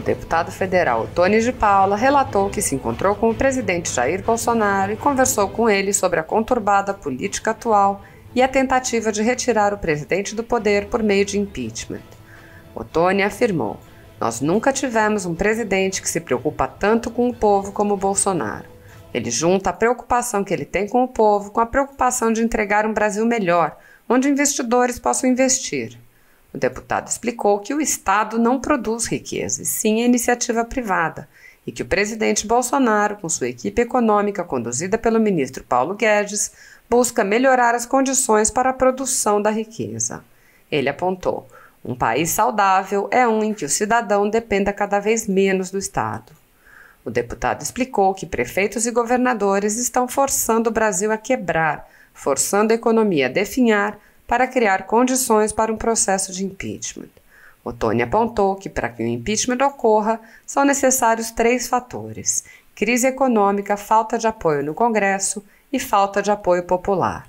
O deputado federal Ottoni de Paula relatou que se encontrou com o presidente Jair Bolsonaro e conversou com ele sobre a conturbada política atual e a tentativa de retirar o presidente do poder por meio de impeachment. Ottoni afirmou: "Nós nunca tivemos um presidente que se preocupa tanto com o povo como Bolsonaro. Ele junta a preocupação que ele tem com o povo com a preocupação de entregar um Brasil melhor, onde investidores possam investir." O deputado explicou que o Estado não produz riqueza, e sim a iniciativa privada, e que o presidente Bolsonaro, com sua equipe econômica conduzida pelo ministro Paulo Guedes, busca melhorar as condições para a produção da riqueza. Ele apontou: "Um país saudável é um em que o cidadão dependa cada vez menos do Estado." O deputado explicou que prefeitos e governadores estão forçando o Brasil a quebrar, forçando a economia a definhar, para criar condições para um processo de impeachment. Ottoni apontou que, para que o impeachment ocorra, são necessários 3 fatores: crise econômica, falta de apoio no Congresso e falta de apoio popular.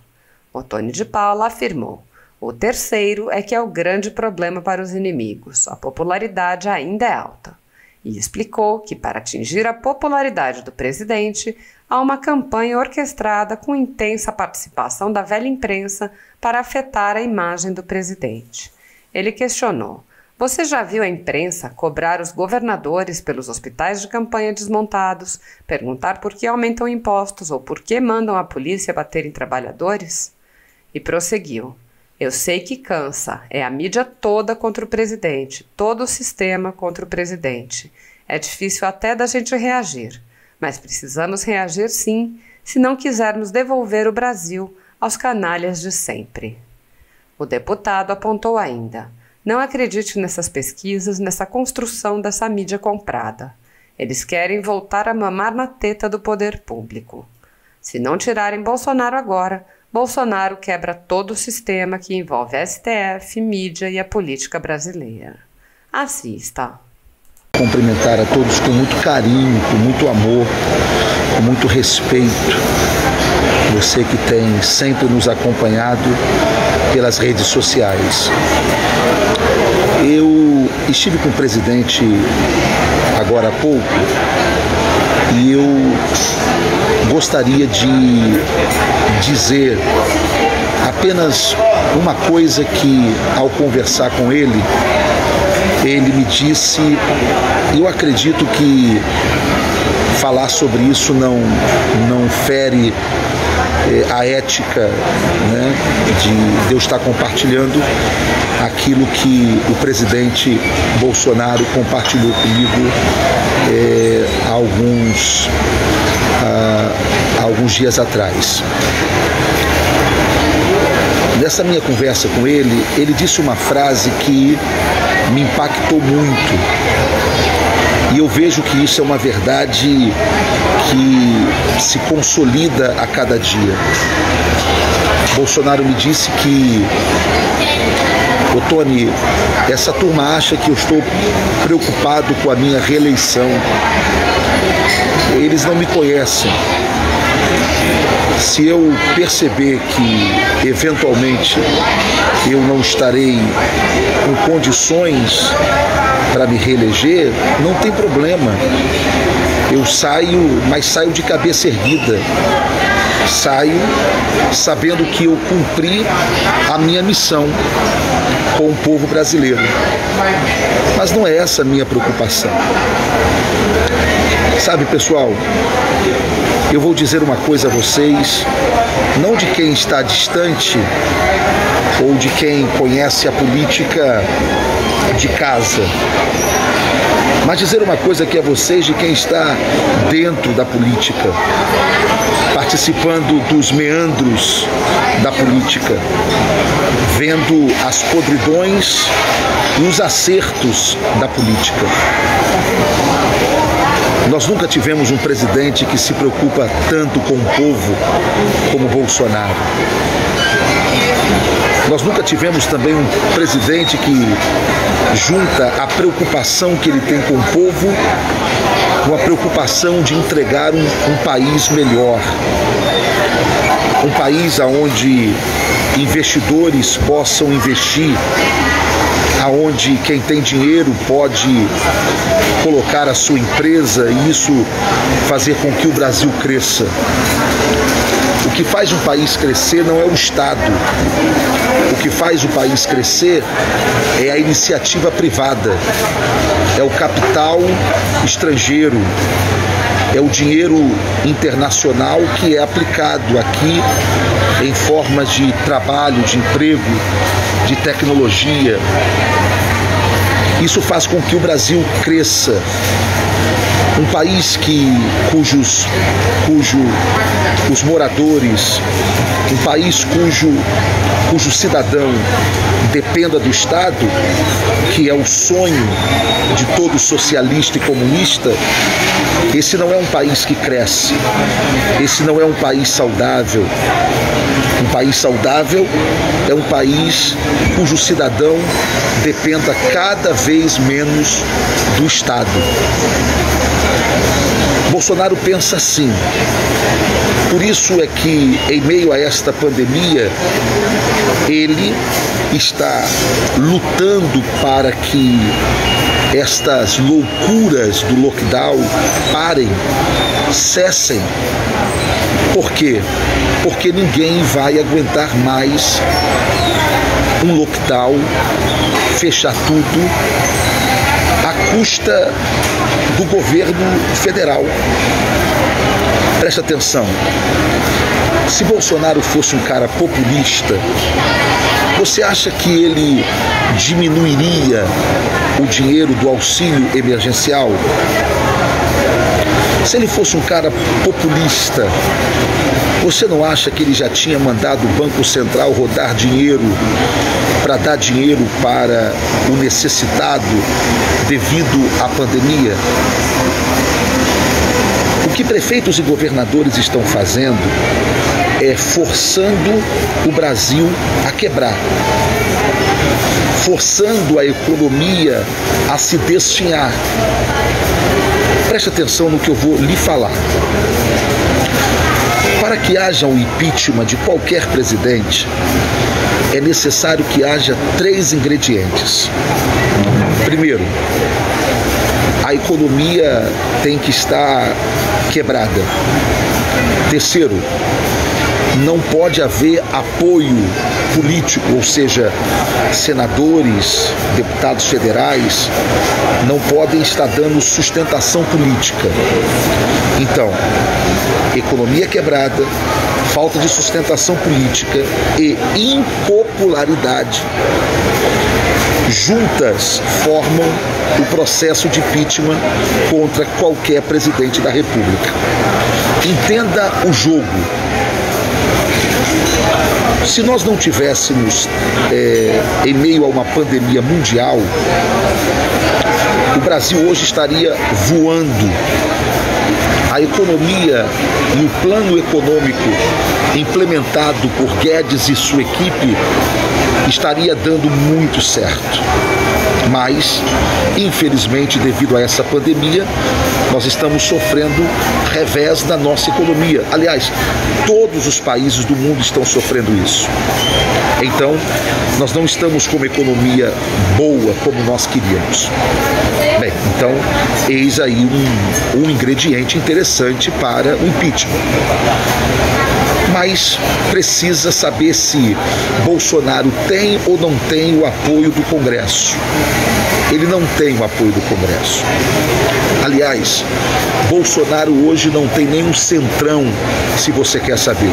Ottoni de Paula afirmou: "O terceiro é que é o grande problema para os inimigos, a popularidade ainda é alta." E explicou que, para atingir a popularidade do presidente, há uma campanha orquestrada com intensa participação da velha imprensa para afetar a imagem do presidente. Ele questionou: "Você já viu a imprensa cobrar os governadores pelos hospitais de campanha desmontados, perguntar por que aumentam impostos ou por que mandam a polícia bater em trabalhadores?" E prosseguiu: "Eu sei que cansa, é a mídia toda contra o presidente, todo o sistema contra o presidente. É difícil até da gente reagir, mas precisamos reagir sim, se não quisermos devolver o Brasil aos canalhas de sempre." O deputado apontou ainda: "Não acredite nessas pesquisas, nessa construção dessa mídia comprada. Eles querem voltar a mamar na teta do poder público. Se não tirarem Bolsonaro agora, Bolsonaro quebra todo o sistema que envolve a STF, mídia e a política brasileira." Assista. Cumprimentar a todos com muito carinho, com muito amor, com muito respeito. Você que tem sempre nos acompanhado pelas redes sociais. Eu estive com o presidente agora há pouco e eu gostaria de dizer apenas uma coisa que, ao conversar com ele me disse, e eu acredito que falar sobre isso não fere a ética, né, de eu estar compartilhando aquilo que o presidente Bolsonaro compartilhou comigo há alguns dias atrás. Nessa minha conversa com ele disse uma frase que me impactou muito. E eu vejo que isso é uma verdade que se consolida a cada dia. Bolsonaro me disse que: "Ottoni, essa turma acha que eu estou preocupado com a minha reeleição. Eles não me conhecem. Se eu perceber que, eventualmente, eu não estarei com condições para me reeleger, não tem problema. Eu saio, mas saio de cabeça erguida. Saio sabendo que eu cumpri a minha missão com o povo brasileiro." Mas não é essa a minha preocupação. Sabe, pessoal, eu vou dizer uma coisa a vocês, não de quem está distante ou de quem conhece a política de casa, mas dizer uma coisa aqui a vocês de quem está dentro da política, participando dos meandros da política, vendo as podridões e os acertos da política. Nós nunca tivemos um presidente que se preocupa tanto com o povo como Bolsonaro. Nós nunca tivemos também um presidente que junta a preocupação que ele tem com o povo com a preocupação de entregar um país melhor. Um país onde investidores possam investir aonde quem tem dinheiro pode colocar a sua empresa e isso fazer com que o Brasil cresça. O que faz um país crescer não é o Estado. O que faz o país crescer é a iniciativa privada, é o capital estrangeiro, é o dinheiro internacional que é aplicado aqui em formas de trabalho, de emprego, de tecnologia. Isso faz com que o Brasil cresça. Um país cujos moradores, um país cujo cidadão dependa do Estado, que é o sonho de todo socialista e comunista, esse não é um país que cresce, esse não é um país saudável. Um país saudável é um país cujo cidadão dependa cada vez menos do Estado. Bolsonaro pensa assim. Por isso é que, em meio a esta pandemia, ele está lutando para que estas loucuras do lockdown parem, cessem. Por quê? Porque ninguém vai aguentar mais um lockdown, fechar tudo, à custa do governo federal. Preste atenção. Se Bolsonaro fosse um cara populista, você acha que ele diminuiria o dinheiro do auxílio emergencial? Se ele fosse um cara populista, você não acha que ele já tinha mandado o Banco Central rodar dinheiro para dar dinheiro para o necessitado devido à pandemia? O que prefeitos e governadores estão fazendo é forçando o Brasil a quebrar, forçando a economia a se desfinhar. Preste atenção no que eu vou lhe falar. Para que haja um impeachment de qualquer presidente, é necessário que haja 3 ingredientes. Primeiro, a economia tem que estar quebrada. Terceiro, não pode haver apoio político, ou seja, senadores, deputados federais não podem estar dando sustentação política. Então, economia quebrada, falta de sustentação política e impopularidade juntas formam o processo de impeachment contra qualquer presidente da República. Entenda o jogo. Se nós não tivéssemos, em meio a uma pandemia mundial, o Brasil hoje estaria voando. A economia e o plano econômico implementado por Guedes e sua equipe estaria dando muito certo. Mas, infelizmente, devido a essa pandemia, nós estamos sofrendo revés na nossa economia. Aliás, todos os países do mundo estão sofrendo isso. Então, nós não estamos com uma economia boa como nós queríamos. Bem, então, eis aí um ingrediente interessante para o impeachment. Mas precisa saber se Bolsonaro tem ou não tem o apoio do Congresso. Ele não tem o apoio do Congresso. Aliás, Bolsonaro hoje não tem nenhum centrão, se você quer saber.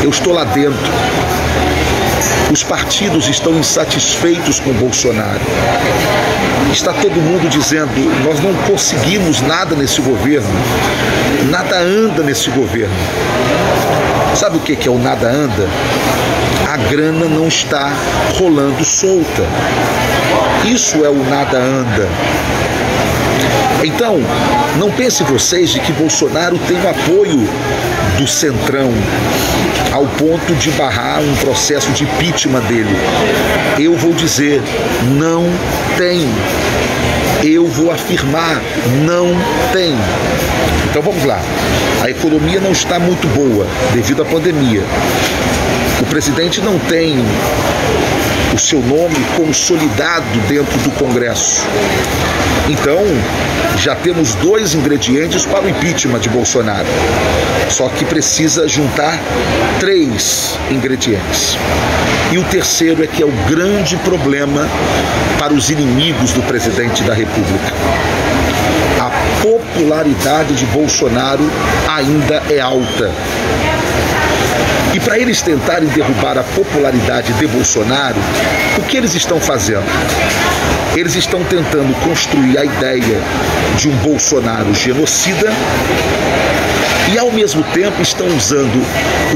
Eu estou lá dentro. Os partidos estão insatisfeitos com Bolsonaro. Está todo mundo dizendo, nós não conseguimos nada nesse governo. Nada anda nesse governo. Sabe o que é o nada anda? A grana não está rolando solta. Isso é o nada anda. Então, não pense vocês de que Bolsonaro tem o apoio do Centrão ao ponto de barrar um processo de impeachment dele. Eu vou dizer, não tem. Eu vou afirmar, não tem. Então vamos lá. A economia não está muito boa devido à pandemia. O presidente não tem o seu nome consolidado dentro do Congresso. Então, já temos 2 ingredientes para o impeachment de Bolsonaro. Só que precisa juntar 3 ingredientes. E o terceiro é que é o grande problema para os inimigos do presidente da República. A popularidade de Bolsonaro ainda é alta. E para eles tentarem derrubar a popularidade de Bolsonaro, o que eles estão fazendo? Eles estão tentando construir a ideia de um Bolsonaro genocida e, ao mesmo tempo, estão usando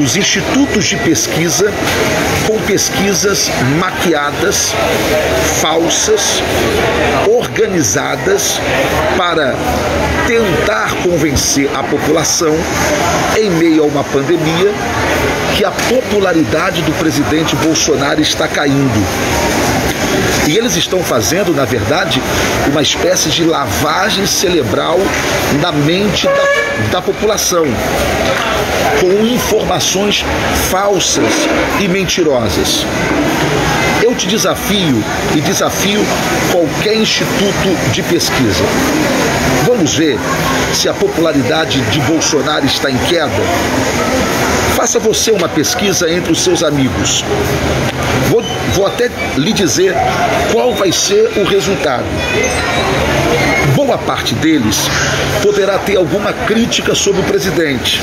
os institutos de pesquisa com pesquisas maquiadas, falsas, organizadas para tentar convencer a população, em meio a uma pandemia, que a popularidade do presidente Bolsonaro está caindo. E eles estão fazendo, na verdade, uma espécie de lavagem cerebral na mente da população, com informações falsas e mentirosas. Eu te desafio e desafio qualquer instituto de pesquisa. Vamos ver se a popularidade de Bolsonaro está em queda? Faça você uma pesquisa entre os seus amigos. Vou até lhe dizer qual vai ser o resultado. Boa parte deles poderá ter alguma crítica sobre o presidente.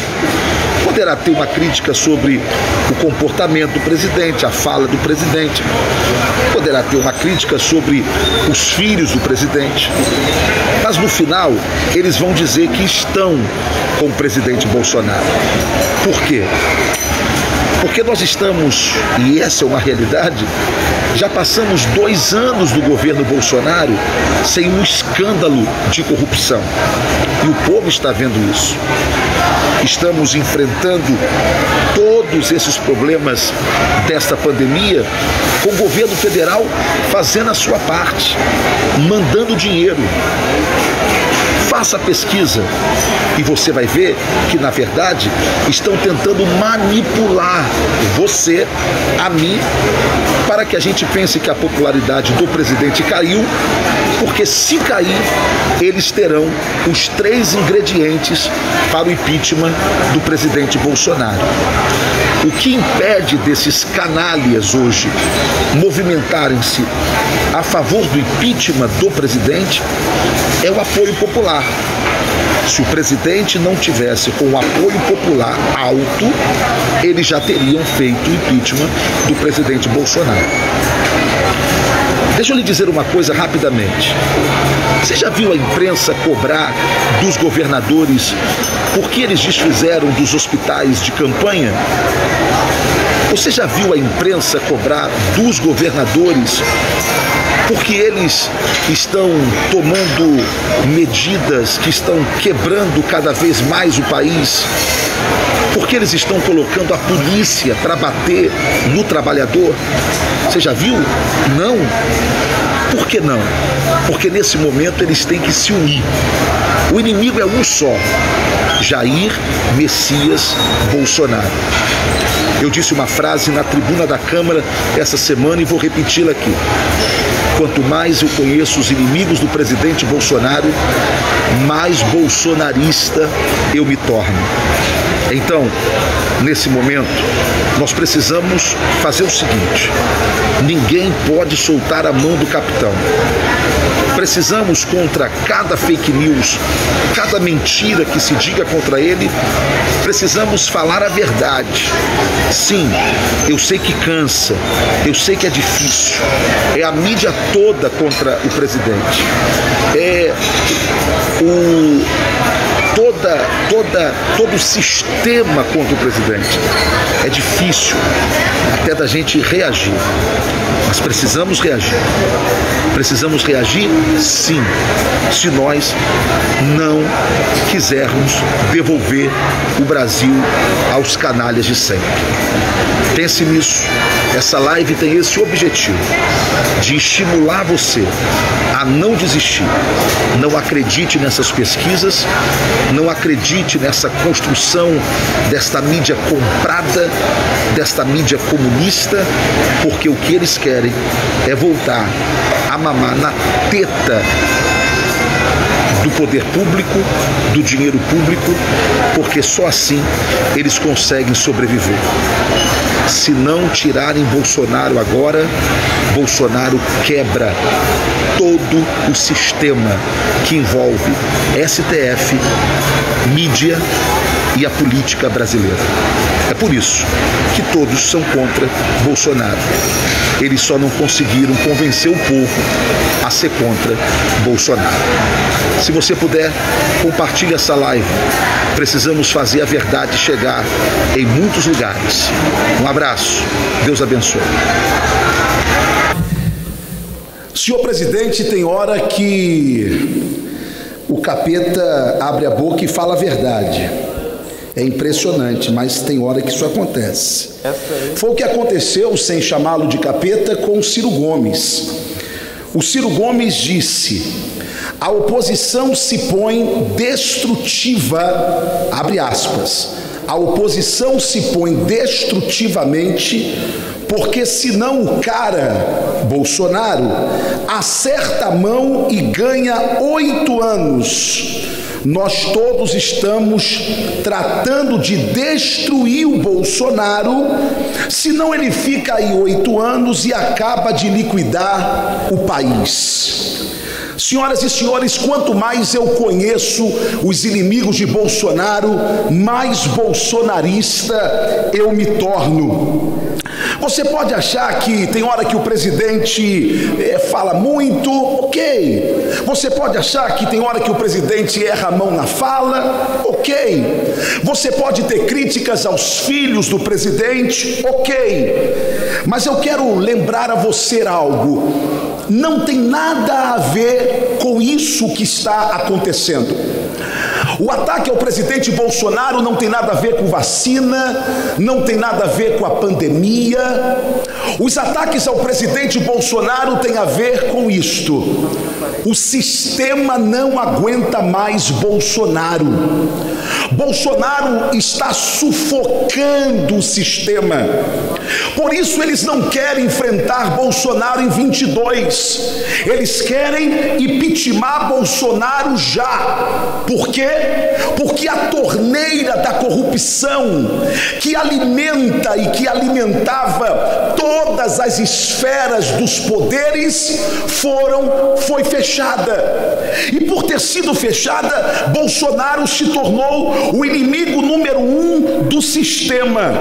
Poderá ter uma crítica sobre o comportamento do presidente, a fala do presidente. Poderá ter uma crítica sobre os filhos do presidente. Mas no final, eles vão dizer que estão com o presidente Bolsonaro. Por quê? Porque nós estamos, e essa é uma realidade, já passamos 2 anos do governo Bolsonaro sem um escândalo de corrupção. E o povo está vendo isso. Estamos enfrentando todos esses problemas desta pandemia com o governo federal fazendo a sua parte, mandando dinheiro. Faça a pesquisa e você vai ver que, na verdade, estão tentando manipular você, a mim, para que a gente pense que a popularidade do presidente caiu, porque se cair, eles terão os 3 ingredientes para o impeachment do presidente Bolsonaro. O que impede desses canalhas hoje movimentarem-se a favor do impeachment do presidente é o apoio popular. Se o presidente não tivesse com o apoio popular alto, eles já teriam feito o impeachment do presidente Bolsonaro. Deixa eu lhe dizer uma coisa rapidamente. Você já viu a imprensa cobrar dos governadores porque eles desfizeram dos hospitais de campanha? Você já viu a imprensa cobrar dos governadores porque eles estão tomando medidas que estão quebrando cada vez mais o país? Porque eles estão colocando a polícia para bater no trabalhador? Você já viu? Não. Por que não? Porque nesse momento eles têm que se unir. O inimigo é um só: Jair Messias Bolsonaro. Eu disse uma frase na tribuna da Câmara essa semana e vou repeti-la aqui. Quanto mais eu conheço os inimigos do presidente Bolsonaro, mais bolsonarista eu me torno. Então, nesse momento, nós precisamos fazer o seguinte: ninguém pode soltar a mão do capitão. Precisamos, contra cada fake news, cada mentira que se diga contra ele, precisamos falar a verdade. Sim, eu sei que cansa, eu sei que é difícil. É a mídia toda contra o presidente. É todo o sistema contra o presidente. É difícil até da gente reagir, mas precisamos reagir. Precisamos reagir, sim, se nós não quisermos devolver o Brasil aos canalhas de sempre. Pense nisso. Essa live tem esse objetivo, de estimular você a não desistir. Não acredite nessas pesquisas, não acredite nessa construção desta mídia comprada, desta mídia comunista, porque o que eles querem é voltar a mamar na teta do poder público, do dinheiro público, porque só assim eles conseguem sobreviver. Se não tirarem Bolsonaro agora, Bolsonaro quebra todo o sistema que envolve STF, mídia e a política brasileira. É por isso que todos são contra Bolsonaro. Eles só não conseguiram convencer o povo a ser contra Bolsonaro. Se você puder, compartilhe essa live. Precisamos fazer a verdade chegar em muitos lugares. Um abraço. Deus abençoe. Senhor presidente, tem hora que o capeta abre a boca e fala a verdade. É impressionante, mas tem hora que isso acontece. Foi o que aconteceu, sem chamá-lo de capeta, com o Ciro Gomes. O Ciro Gomes disse: a oposição se põe destrutiva, abre aspas, a oposição se põe destrutivamente porque senão o cara, Bolsonaro, acerta a mão e ganha 8 anos. Nós todos estamos tratando de destruir o Bolsonaro, senão ele fica aí 8 anos e acaba de liquidar o país. Senhoras e senhores, quanto mais eu conheço os inimigos de Bolsonaro, mais bolsonarista eu me torno. Você pode achar que tem hora que o presidente fala muito, ok. Você pode achar que tem hora que o presidente erra a mão na fala, ok. Você pode ter críticas aos filhos do presidente, ok. Mas eu quero lembrar a você algo. Não tem nada a ver com isso que está acontecendo. O ataque ao presidente Bolsonaro não tem nada a ver com vacina, não tem nada a ver com a pandemia. Os ataques ao presidente Bolsonaro têm a ver com isto. O sistema não aguenta mais Bolsonaro. Bolsonaro está sufocando o sistema. Por isso eles não querem enfrentar Bolsonaro em 22. Eles querem impeachment Bolsonaro já. Por quê? Porque a torneira da corrupção que alimenta e que alimentava todas as esferas dos poderes foi fechada. E por ter sido fechada, Bolsonaro se tornou o inimigo número 1 do sistema.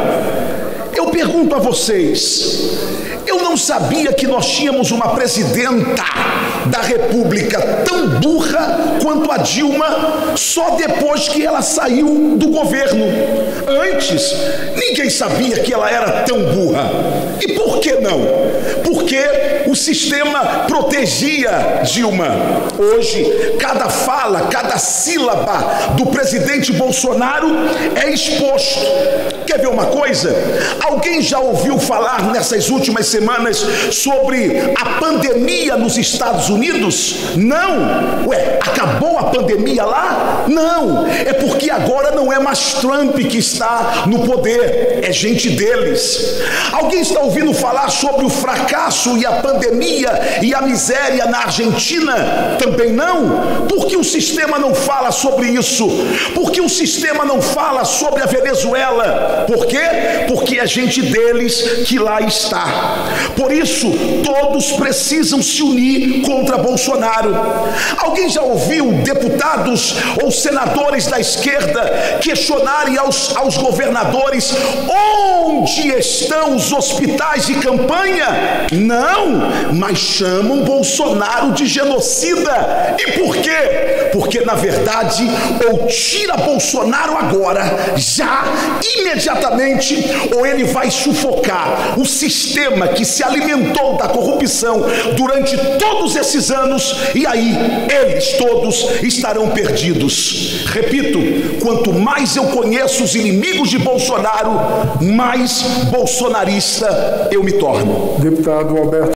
Eu pergunto a vocês, eu não sabia que nós tínhamos uma presidenta da República tão burra quanto a Dilma só depois que ela saiu do governo. Antes, ninguém sabia que ela era tão burra. E por que não? Porque o sistema protegia Dilma. Hoje, cada fala, cada sílaba do presidente Bolsonaro é exposto. Quer ver uma coisa? Alguém já ouviu falar nessas últimas semanas sobre a pandemia nos Estados Unidos? Não. Ué, acabou a pandemia lá? Não. É porque agora não é mais Trump que está no poder, é gente deles. Alguém está ouvindo falar sobre o fracasso e a pandemia e a miséria na Argentina? Também não. Por que o sistema não fala sobre isso? Por que o sistema não fala sobre a Venezuela? Por quê? Porque é gente deles que lá está. Por isso, todos precisam se unir contra Bolsonaro. Alguém já ouviu deputados ou senadores da esquerda questionarem aos governadores onde estão os hospitais de campanha? Não, mas chamam Bolsonaro de genocida. E por quê? Porque, na verdade, ou tira Bolsonaro agora, já, imediatamente, ou ele vai sufocar o sistema que se alimentou da corrupção durante todos esses anos, e aí eles todos estarão perdidos. Repito, quanto mais eu conheço os inimigos de Bolsonaro, mais bolsonarista eu me torno. Deputado Alberto